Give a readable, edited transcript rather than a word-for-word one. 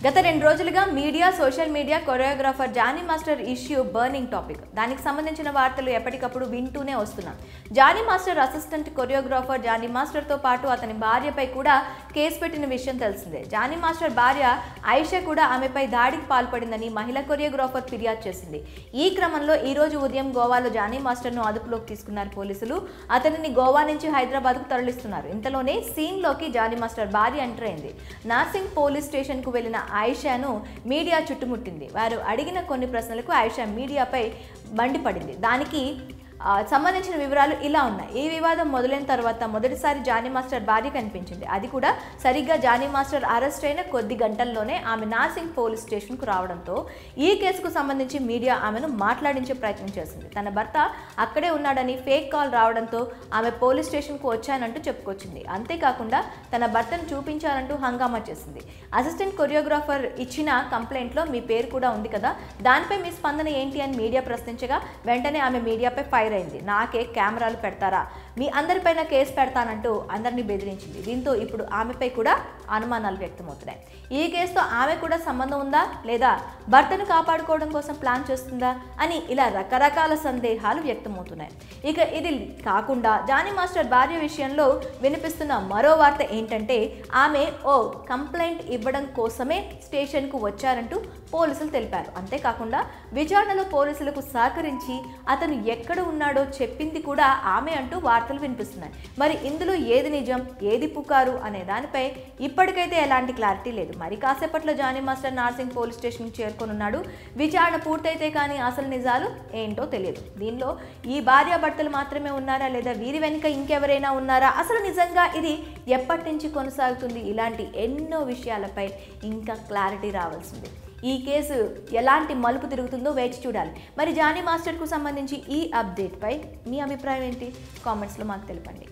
గత 2 రోజులుగా media, social media choreographer Jani master issue burning topic. దానికి సంబంధించిన వార్తలు ఎప్పటికప్పుడు వింటూనే వస్తున్నాం. Jani master assistant choreographer Jani మాస్టర్తో పాటు అతని భార్యపై కూడా కేసు పెట్టిన విషయం తెలిసిందే. జానీ మాస్టర్ భార్య ఆయిషా కూడా ఆమెపై దాడికి పాల్పడిందని మహిళా కొరియోగ్రాఫర్ ఫిర్యాదు చేసింది. ఈ క్రమంలో ఈ రోజు ఉదయం గోవాలో జానీ మాస్టర్ను అదుపులోకి తీసుకున్నారు పోలీసులు. అతనిని గోవా నుంచి హైదరాబాద్కు తరలిస్తున్నారు. ఇంతలోనే సీన్లోకి జానీ మాస్టర్ భార్య ఎంటర్ అయింది. నార్సింగ్ పోలీస్ స్టేషన్కు వెళ్లిన ఆయిషాను మీడియా చుట్టుముట్టింది. వారు అడిగిన కొన్ని ప్రశ్నలకు ఆయిషా మీడియాపై మండిపడింది. దానికి సంబంధించిన వివరాలు ఇలా ఉన్నాయి. ఈ వివాదం మొదలైన తర్వాత మొదటిసారి జానీ మాస్టర్ భార్య కనిపించింది. అది కూడా సరిగ్గా జానీ మాస్టర్ అరెస్ట్ అయిన కొద్ది గంటల్లోనే ఆమె నార్సింగ్ పోలీస్ స్టేషన్కు రావడంతో ఈ కేసుకు సంబంధించి మీడియా ఆమెను మాట్లాడించే ప్రయత్నం చేసింది. తన భర్త అక్కడే ఉన్నాడని ఫేక్ కాల్ రావడంతో ఆమె పోలీస్ స్టేషన్కు వచ్చానంటూ చెప్పుకొచ్చింది. అంతేకాకుండా తన భర్తను చూపించాలంటూ హంగామా చేసింది. అసిస్టెంట్ కొరియోగ్రాఫర్ ఇచ్చిన కంప్లైంట్లో మీ పేరు కూడా ఉంది కదా, దానిపై మీ స్పందన ఏంటి అని మీడియా ప్రశ్నించగా వెంటనే ఆమె మీడియాపై ఫైర్ అయింది. నాకే కెమెరాలు పెడతారా, మీ అందరిపైన కేసు పెడతానంటూ అందరినీ బెదిరించింది. దీంతో ఇప్పుడు ఆమెపై కూడా అనుమానాలు వ్యక్తమవుతున్నాయి. ఈ కేసుతో ఆమె కూడా సంబంధం ఉందా లేదా భర్తను కాపాడుకోవడం కోసం ప్లాన్ చేస్తుందా అని ఇలా రకరకాల సందేహాలు వ్యక్తమవుతున్నాయి. ఇక ఇది కాకుండా జానీ మాస్టర్ భార్య విషయంలో వినిపిస్తున్న మరో వార్త ఏంటంటే ఆమె ఓ కంప్లైంట్ ఇవ్వడం కోసమే స్టేషన్కు వచ్చారంటూ పోలీసులు తెలిపారు. అంతేకాకుండా విచారణలో పోలీసులకు సహకరించి అతను ఎక్కడ ఉన్నాడో చెప్పింది కూడా ఆమె అంటూ వార్తలు వినిపిస్తున్నాయి. మరి ఇందులో ఏది నిజం, ఏది పుకారు అనే దానిపై ఇప్పటికైతే ఎలాంటి క్లారిటీ లేదు. మరి కాసేపట్లో జానీ మాస్టర్ నార్సింగ్ పోలీస్ స్టేషన్కి చేరుకోనున్నాడు. విచారణ పూర్తయితే కానీ అసలు నిజాలు ఏంటో తెలియదు. దీనిలో ఈ భార్యాభర్తలు మాత్రమే ఉన్నారా లేదా వీరి వెనుక ఇంకెవరైనా ఉన్నారా, అసలు నిజంగా ఇది ఎప్పటి నుంచి కొనసాగుతుంది, ఇలాంటి ఎన్నో విషయాలపై ఇంకా క్లారిటీ రావాల్సింది. ఈ కేసు ఎలాంటి మలుపు తిరుగుతుందో వేచి చూడాలి. మరి జానీ మాస్టర్కు సంబంధించి ఈ అప్డేట్పై మీ అభిప్రాయం ఏంటి? కామెంట్స్లో మాకు తెలపండి.